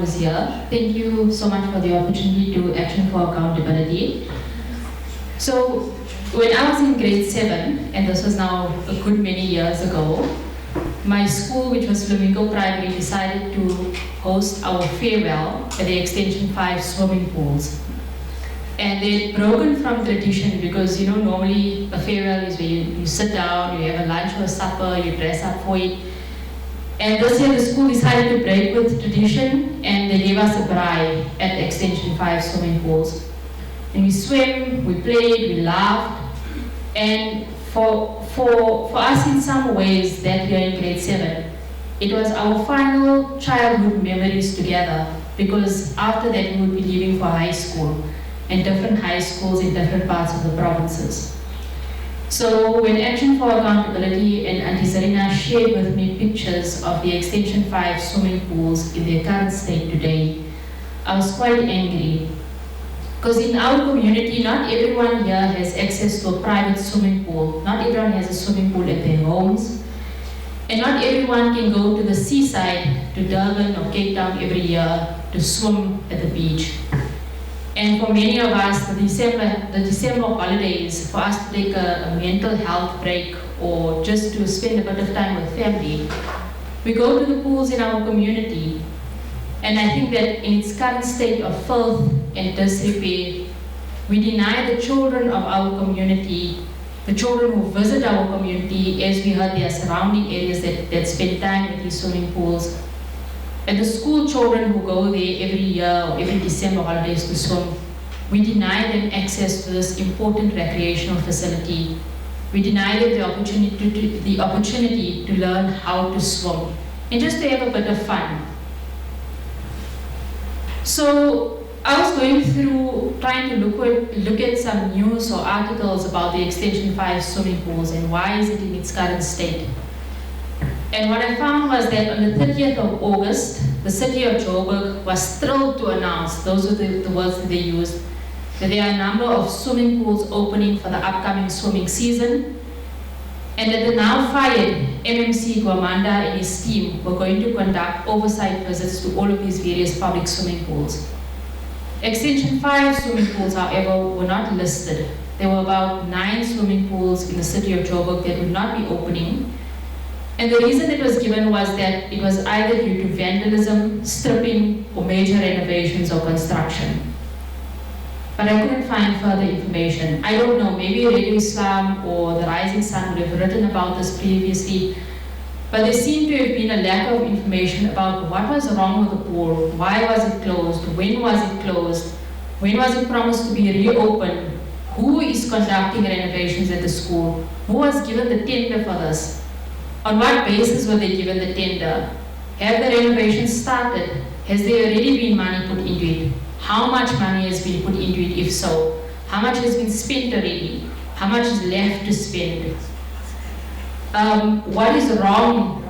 who's here. Thank you so much for the opportunity to Action for Accountability. So, when I was in grade 7, and this was now a good many years ago, my school, which was Flamingo Primary, decided to host our farewell at the Extension 5 swimming pools. And they'd broken from tradition because, normally a farewell is where you sit down, you have a lunch or a supper, you dress up for it. And this year the school decided to break with tradition and they gave us a braai at the Extension 5 swimming pools. And we swam, we played, we laughed. And for us in some ways that year in grade 7, it was our final childhood memories together, because after that we would be leaving for high school and different high schools in different parts of the provinces. So when Action for Accountability and Auntie Zarina shared with me pictures of the Extension 5 swimming pools in their current state today, I was quite angry. Because in our community, not everyone here has access to a private swimming pool. Not everyone has a swimming pool at their homes. And not everyone can go to the seaside, to Durban or Cape Town every year to swim at the beach. And for many of us, the December holidays, for us to take a mental health break or just to spend a bit of time with family, we go to the pools in our community. And I think that in its current state of filth and disrepair, we deny the children of our community, the children who visit our community, as we heard, there are surrounding areas that spend time at these swimming pools, and the school children who go there every year or every December holidays to swim, we deny them access to this important recreational facility. We deny them the opportunity to learn how to swim and just to have a bit of fun. So I was going through trying to look at some news or articles about the Extension 5 swimming pools and why is it in its current state. And what I found was that on the 30th of August, the city of Joburg was thrilled to announce, those are the words that they used, that there are a number of swimming pools opening for the upcoming swimming season, and that the now fired MMC Guamanda and his team were going to conduct oversight visits to all of these various public swimming pools. Extension 5 swimming pools, however, were not listed. There were about 9 swimming pools in the city of Joburg that would not be opening. And the reason it was given was that it was either due to vandalism, stripping, or major renovations or construction. But I couldn't find further information. I don't know, maybe Radio Islam or the Rising Sun would have written about this previously, but there seemed to have been a lack of information about what was wrong with the pool, why was it closed, when was it closed, when was it promised to be reopened, who is conducting renovations at the school, who was given the tender for this, on what basis were they given the tender, have the renovations started, has there already been money put into it, how much money has been put into it if so, how much has been spent already, how much is left to spend. What is wrong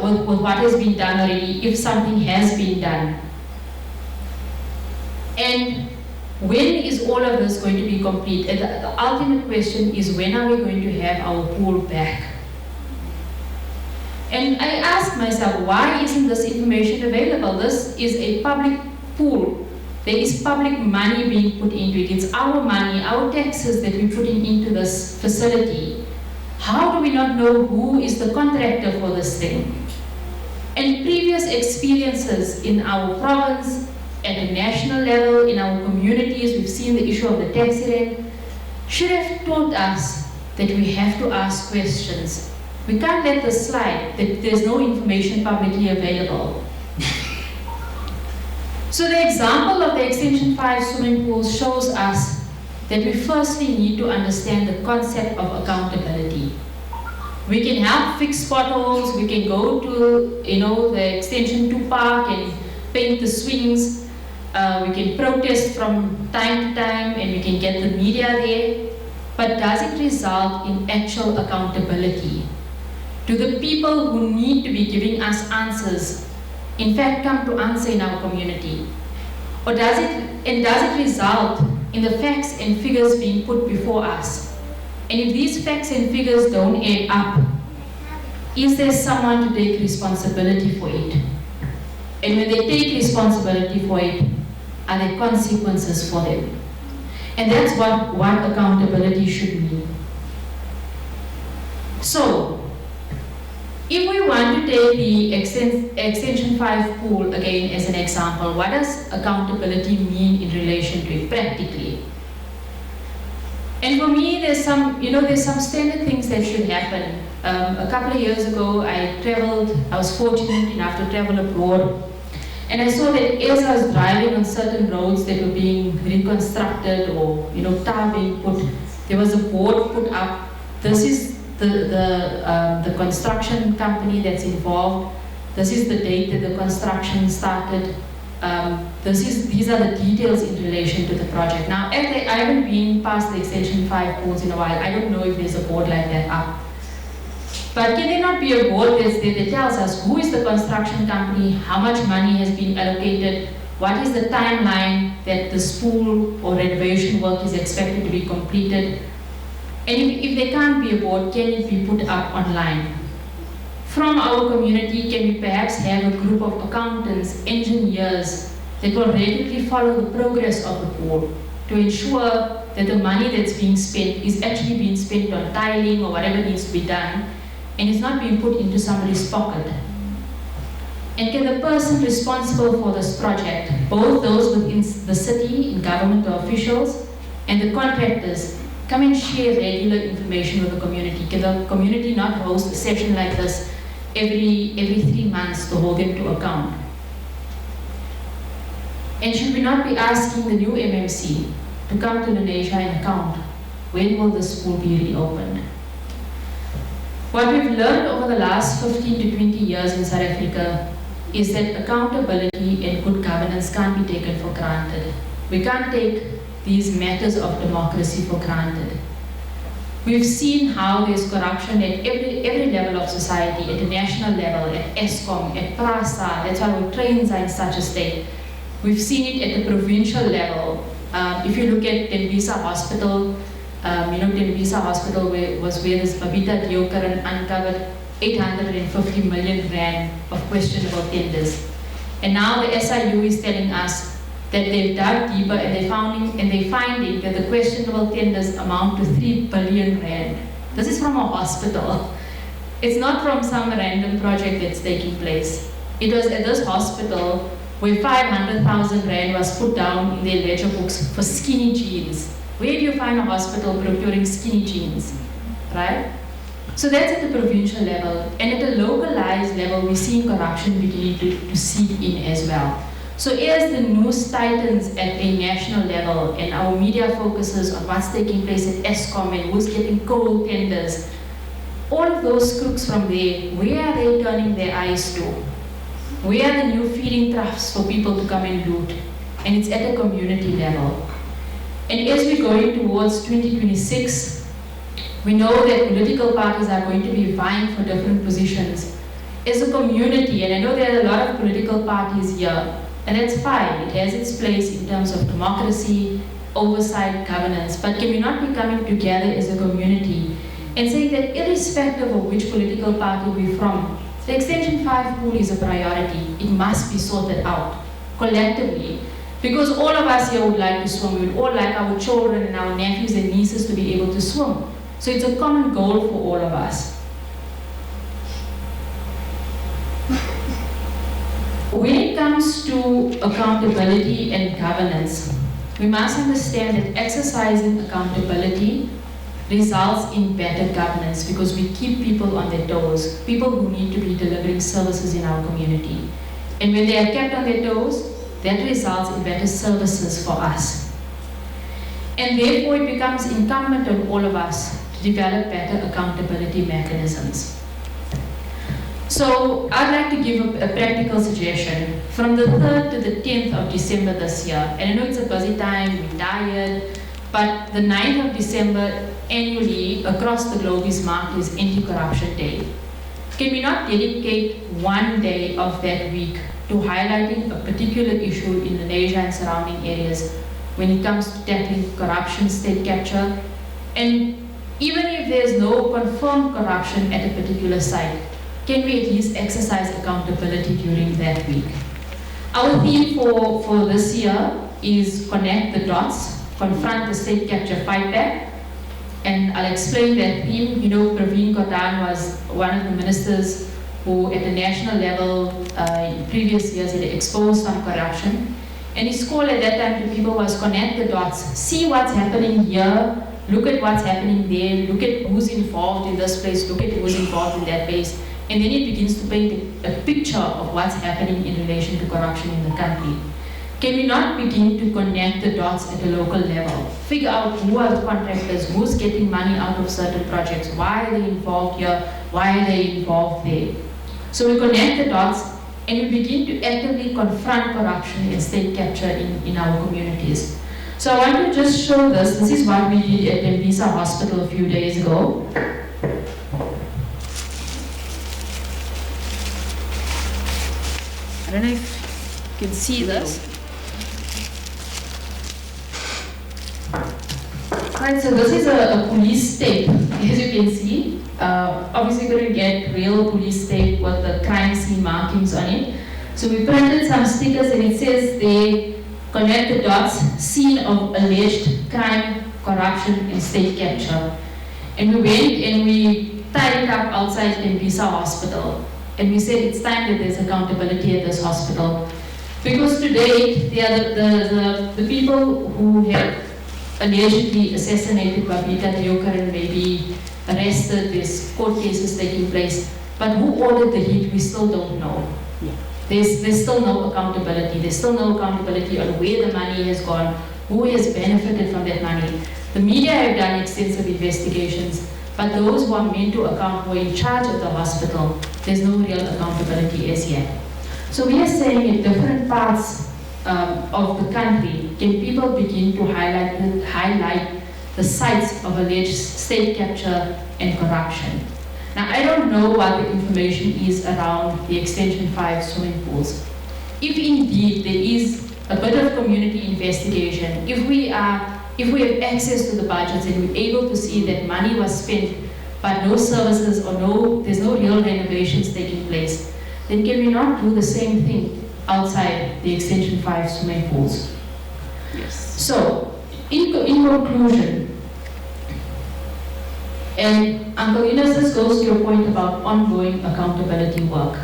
with what has been done already, if something has been done. And when is all of this going to be complete? And the ultimate question is, when are we going to have our pool back? And I asked myself, why isn't this information available? This is a public pool. There is public money being put into it. It's our money, our taxes that we're putting into this facility. How do we not know who is the contractor for this thing? And previous experiences in our province, at a national level, in our communities, we've seen the issue of the taxi rent, should have taught us that we have to ask questions. We can't let this slide, that there's no information publicly available. So the example of the Extension 5 swimming pool shows us that we firstly need to understand the concept of accountability. We can help fix potholes, we can go to the Extension 2 park and paint the swings, we can protest from time to time and we can get the media there, but does it result in actual accountability? Do the people who need to be giving us answers in fact come to answer in our community? Or does it result in the facts and figures being put before us? And if these facts and figures don't add up, is there someone to take responsibility for it? And when they take responsibility for it, are there consequences for them? And that's what accountability should mean. So, if we want to take the Extension 5 pool again as an example, what does accountability mean in relation to it practically? And for me, there's some standard things that should happen. A couple of years ago, I was fortunate enough to travel abroad. And I saw that as I was driving on certain roads that were being reconstructed or tar being put, there was a board put up. This is the construction company that's involved. This is the date that the construction started. These are the details in relation to the project. Now, I haven't been past the Extension 5 pools in a while. I don't know if there's a board like that up. But can there not be a board that tells us who is the construction company, how much money has been allocated, what is the timeline that the spool or renovation work is expected to be completed? And if there can't be a board, can it be put up online? From our community, can we perhaps have a group of accountants, engineers that will regularly follow the progress of the pool to ensure that the money that's being spent is actually being spent on tiling or whatever needs to be done, and it's not being put into somebody's pocket? And can the person responsible for this project, both those within the city, in government or officials, and the contractors, come and share regular information with the community? Can the community not host a session like this every 3 months to hold them to account? And should we not be asking the new MMC to come to Indonesia and account? When will this pool be reopened? What we've learned over the last 15 to 20 years in South Africa is that accountability and good governance can't be taken for granted. We can't take these matters of democracy for granted. We've seen how there's corruption at every level of society, at the national level, at Eskom, at PRASA. That's why our trains are in such a state. We've seen it at the provincial level. If you look at Tembisa Hospital, Tembisa Hospital was where this Babita Diokaran uncovered 850 million rand of questionable tenders. And now the SIU is telling us that they've dug deeper and they're finding that the questionable tenders amount to 3 billion rand. This is from a hospital. It's not from some random project that's taking place. It was at this hospital where 500,000 rand was put down in their ledger books for skinny jeans. Where do you find a hospital procuring skinny jeans, right? So that's at the provincial level. And at a localized level, we're seeing corruption beginning to seep in as well. So as the news tightens at a national level and our media focuses on what's taking place at Eskom and who's getting coal tenders, all of those crooks from there, where are they turning their eyes to? Where are the new feeding troughs for people to come and loot? And it's at a community level. And as we're going towards 2026, we know that political parties are going to be vying for different positions. As a community, and I know there are a lot of political parties here, and that's fine, it has its place in terms of democracy, oversight, governance, but can we not be coming together as a community and saying that irrespective of which political party we're from, the Extension 5 pool is a priority. It must be sorted out collectively. Because all of us here would like to swim. We would all like our children and our nephews and nieces to be able to swim. So it's a common goal for all of us. When it comes to accountability and governance, we must understand that exercising accountability results in better governance because we keep people on their toes, people who need to be delivering services in our community. And when they are kept on their toes, that results in better services for us. And therefore it becomes incumbent on all of us to develop better accountability mechanisms. So I'd like to give a practical suggestion. From the 3rd to the 10th of December this year, and I know it's a busy time, we're tired, but the 9th of December annually across the globe is marked as Anti-Corruption Day. Can we not dedicate one day of that week to highlighting a particular issue in Indonesia and surrounding areas when it comes to tackling corruption, state capture? And even if there's no confirmed corruption at a particular site, can we at least exercise accountability during that week? Our theme for this year is connect the dots, confront the state capture, fight back. And I'll explain that theme. You know, Praveen Gordhan was one of the ministers who at the national level in previous years had exposed some corruption. And his call at that time to people was connect the dots, see what's happening here, look at what's happening there, look at who's involved in this place, look at who's involved in that place. And then it begins to paint a picture of what's happening in relation to corruption in the country. Can we not begin to connect the dots at a local level? Figure out who are the contractors, who's getting money out of certain projects, why are they involved here, why are they involved there? So we connect the dots and we begin to actively confront corruption and state capture in our communities. So I want to just show this. This is what we did at Tembisa Hospital a few days ago. I don't know if you can see this. Right, so this is a police tape, as you can see. Obviously going to get real police tape with the crime scene markings on it. So we printed some stickers and it says they connect the dots, scene of alleged crime, corruption and state capture. And we went and we tied it up outside Tembisa Hospital. And we said it's time that there's accountability at this hospital. Because today, they are the people who have allegedly assassinated Babita Deokaran may be arrested, there's court cases taking place, but who ordered the hit, we still don't know. Yeah. There's still no accountability. There's still no accountability on where the money has gone, who has benefited from that money. The media have done extensive investigations, but those who are meant to account, who are in charge of the hospital, there's no real accountability as yet. So we are saying in different parts of the country, can people begin to highlight the sites of alleged state capture and corruption? Now, I don't know what the information is around the Extension 5 swimming pools. If indeed there is a bit of community investigation, if we have access to the budgets and we're able to see that money was spent but no services or there's no real renovations taking place, then can we not do the same thing outside the Extension 5 swimming pools? Yes. So, in conclusion, and Uncle Enos, this goes to your point about ongoing accountability work.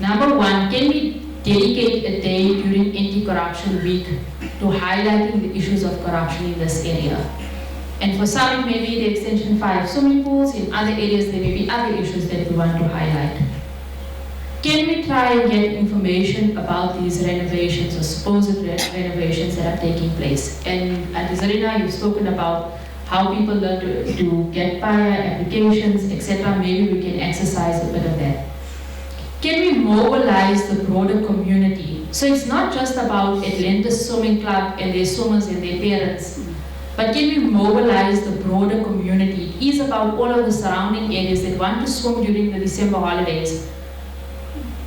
Number one, can we dedicate a day during Anti-Corruption Week to highlighting the issues of corruption in this area? And for some, it may be the Extension 5 swimming pools. In other areas, there may be other issues that we want to highlight. Can we try and get information about these renovations or supposed renovations that are taking place? And at Zaakirah, you've spoken about how people learn to get fire applications, etc. Maybe we can exercise a bit of that. Can we mobilize the broader community? So it's not just about Atlantis Swimming Club and their swimmers and their parents, but can we mobilize the broader community? It is about all of the surrounding areas that want to swim during the December holidays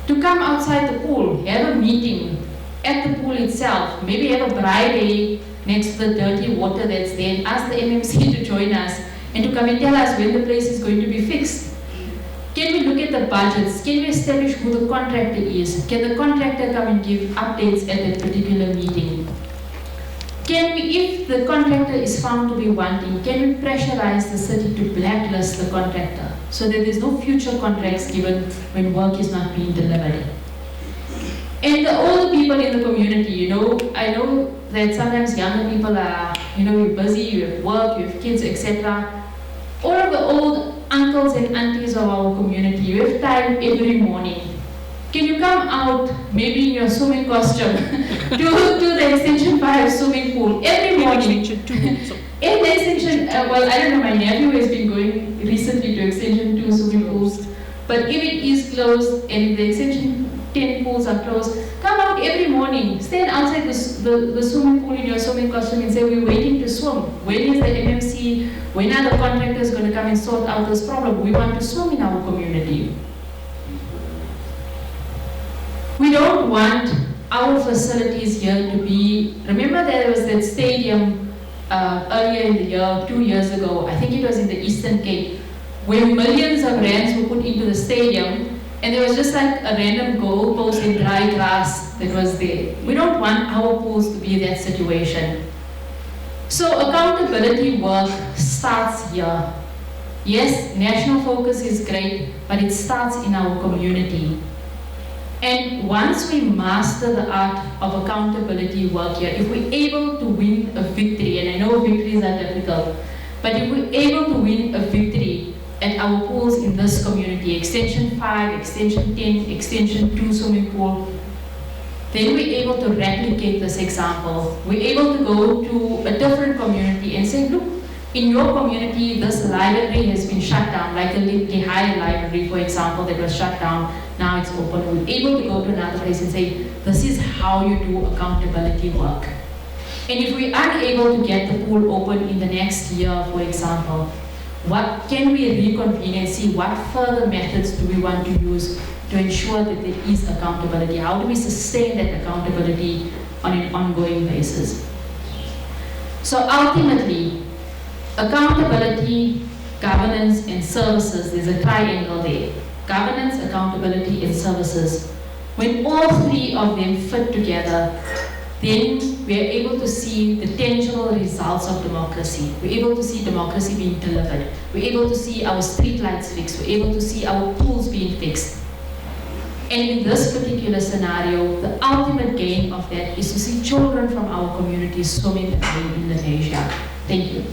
to come outside the pool, have a meeting at the pool itself, maybe have a braai day next to the dirty water that's there, and ask the MMC to join us and to come and tell us when the place is going to be fixed. Can we look at the budgets? Can we establish who the contractor is? Can the contractor come and give updates at that particular meeting? Can we, if the contractor is found to be wanting, can we pressurize the city to blacklist the contractor so that there's no future contracts given when work is not being delivered? And all the people in the community, I know that sometimes younger people are, you're busy, you have work, you have kids, etc. All of the old uncles and aunties of our community, you have time every morning. Can you come out, maybe in your swimming costume, to the Extension 5 swimming pool every morning? Extension 2. In the Extension, well, I don't know, my nephew has been going recently to Extension 2 swimming pools, but if it is closed and if the Extension 10 pools are closed, come out every morning, stand outside the swimming pool in your swimming costume and say, we're waiting to swim. When is the MMC, when are the contractors going to come and sort out this problem? We want to swim in our community. We don't want our facilities here to be, remember there was that stadium earlier in the year, 2 years ago, I think it was in the Eastern Cape, where millions of rands were put into the stadium, And there was just like a random goal post in dry grass that was there. We don't want our pools to be that situation. So accountability work starts here. Yes, national focus is great, but it starts in our community. And once we master the art of accountability work here, if we're able to win a victory, and I know victories are difficult, but if we're able to win a victory at our pools in this community, Extension 5, Extension 10, Extension 2 swimming pool, then we're able to replicate this example. We're able to go to a different community and say, look, in your community, this library has been shut down, like the Lehigh Library, for example, that was shut down, now it's open. We're able to go to another place and say, this is how you do accountability work. And if we are able to get the pool open in the next year, for example, what can we reconvene and see what further methods do we want to use to ensure that there is accountability? How do we sustain that accountability on an ongoing basis? So ultimately, accountability, governance, and services, there's a triangle there. Governance, accountability, and services. When all three of them fit together, then we are able to see the tangible results of democracy. We're able to see democracy being delivered. We're able to see our streetlights fixed. We're able to see our pools being fixed. And in this particular scenario, the ultimate gain of that is to see children from our communities swimming in Indonesia. Thank you.